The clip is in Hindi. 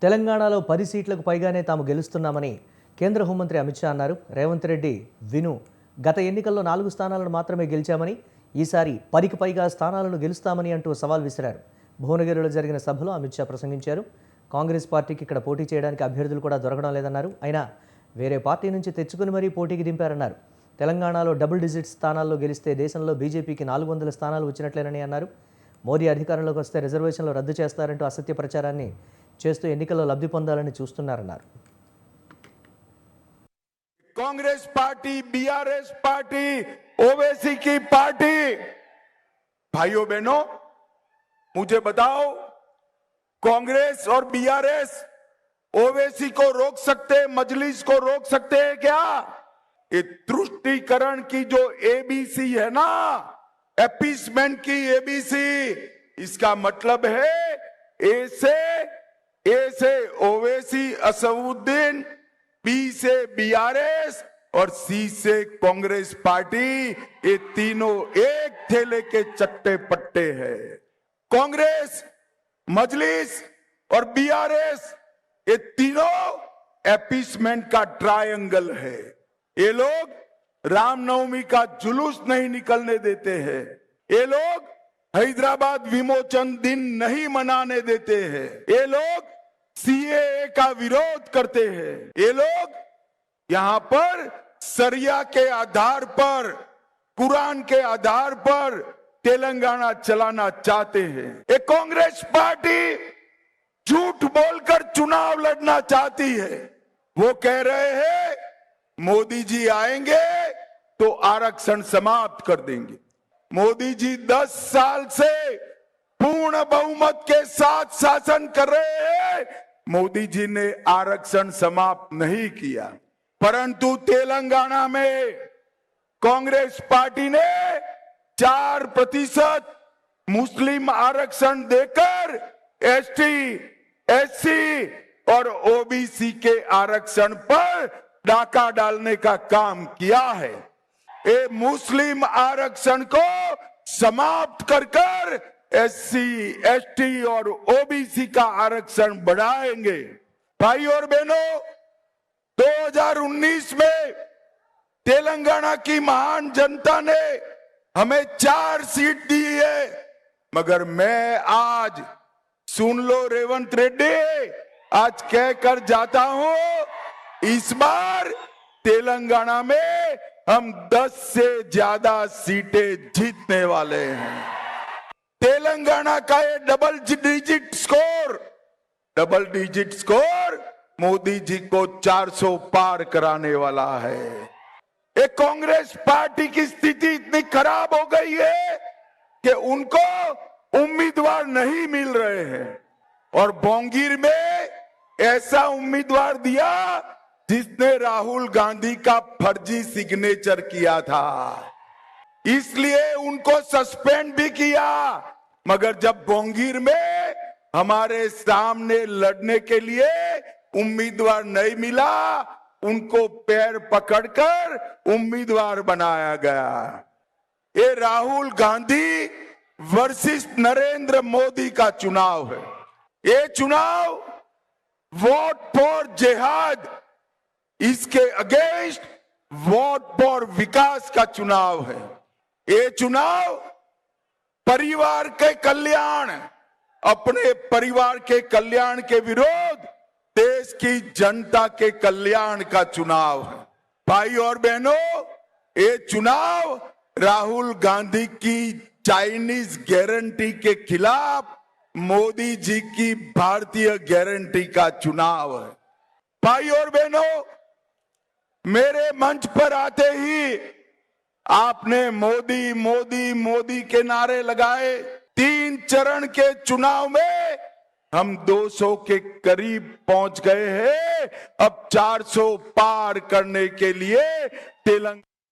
తెలంగాణలో 10 సీట్లకు పైగానే తాము గెలుస్తున్నామని కేంద్ర హోంమంత్రి అమిత్ షా అన్నారు. రేవంత్ రెడ్డి విను గత ఎన్నికల్లో 4 స్థానాలను మాత్రమే గెలిచామని, ఈసారి 10కి పైగా స్థానాలను గెలుస్తామని అంటూ సవాల్ విసిరారు. భువనగిరిలో జరిగిన సభలో అమిత్ షా ప్రసంగించారు. కాంగ్రెస్ పార్టీకి ఇక్కడ పోటీ చేయడానికి అభ్యర్థులు కూడా దొరకడం లేదన్నారు. అయినా వేరే పార్టీ నుంచి తెచ్చుకుని మరీ పోటీకి దింపారన్నారు. తెలంగాణలో డబుల్ డిజిట్ స్థానాల్లో గెలిస్తే దేశంలో బీజేపీకి 400 స్థానాలు వచ్చినట్లేనని అన్నారు. మోదీ అధికారంలోకి వస్తే రిజర్వేషన్లు రద్దు చేస్తారంటూ అసత్య ప్రచారాన్ని చేస్తూ ఎన్నికల్లో లబ్ధి పొందాలని చూస్తున్నారన్నారు. कांग्रेस पार्टी, बीआरएस पार्टी, ओवैसी की पार्टी, भाइयों बहनों मुझे बताओ, कांग्रेस और बीआरएस ओवैसी को रोक सकते, मजलिस को रोक सकते हैं क्या? ये तुष्टीकरण की जो एबीसी है ना, एपीसमेंट की एबीसी, इसका मतलब है ए से ओवैसी असदुद्दीन, बी से बीआरएस और सी से कांग्रेस पार्टी, ये तीनों एक थैले के चट्टे पट्टे हैं। कांग्रेस, मजलिस और बीआरएस ये तीनों एपीसमेंट का ट्रायंगल है। ये लोग रामनवमी का जुलूस नहीं निकलने देते हैं, ये लोग हैदराबाद विमोचन दिन नहीं मनाने देते हैं, ये लोग सीएए का विरोध करते हैं, ये लोग यहां पर सरिया के आधार पर, कुरान के आधार पर तेलंगाना चलाना चाहते हैं। ये कांग्रेस पार्टी झूठ बोलकर चुनाव लड़ना चाहती है। वो कह रहे हैं मोदी जी आएंगे तो आरक्षण समाप्त कर देंगे। मोदी जी 10 साल से पूर्ण बहुमत के साथ शासन कर रहे हैं। मोदी जी ने आरक्षण समाप्त नहीं किया, परंतु तेलंगाना में कांग्रेस पार्टी ने 4% मुस्लिम आरक्षण देकर एसटी, एससी और ओबीसी के आरक्षण पर डाका डालने का काम किया है। ये मुस्लिम आरक्षण को समाप्त कर एससी, एसटी और ओबीसी का आरक्षण बढ़ाएंगे। भाई और बहनों, 2019 में तेलंगाना की महान जनता ने हमें 4 सीट दी है, मगर मैं आज, सुन लो रेवंत रेड्डी, आज कहकर जाता हूं, इस बार तेलंगाना में हम 10 से ज्यादा सीटें जीतने वाले हैं। तेलंगाना का ये double digit score Modi ji को 400 पार कराने वाला है। ये कांग्रेस पार्टी की स्थिति इतनी खराब हो गई है कि उनको उम्मीदवार नहीं मिल रहे हैं, और बोंगीर में ऐसा उम्मीदवार दिया जिसने राहुल गांधी का फर्जी सिग्नेचर किया था, इसलिए उनको सस्पेंड भी किया। मगर जब बोंगीर में हमारे सामने लड़ने के लिए उम्मीदवार नहीं मिला, उनको पैर पकड़कर उम्मीदवार बनाया गया। ये राहुल गांधी वर्सेस नरेंद्र मोदी का चुनाव है। ये चुनाव वोट फॉर जिहाद, इसके अगेंस्ट वोट फॉर विकास का चुनाव है। ये चुनाव परिवार के कल्याण, अपने परिवार के कल्याण के विरोध देश की जनता के कल्याण का चुनाव है। भाई और बहनों, ये चुनाव राहुल गांधी की चाइनीज गारंटी के खिलाफ मोदी जी की भारतीय गारंटी का चुनाव है। भाई और बहनों, मेरे मंच पर आते ही आपने मोदी मोदी मोदी के नारे लगाए। 3 चरण के चुनाव में हम 200 के करीब पहुंच गए हैं। अब 400 पार करने के लिए तेलंगाना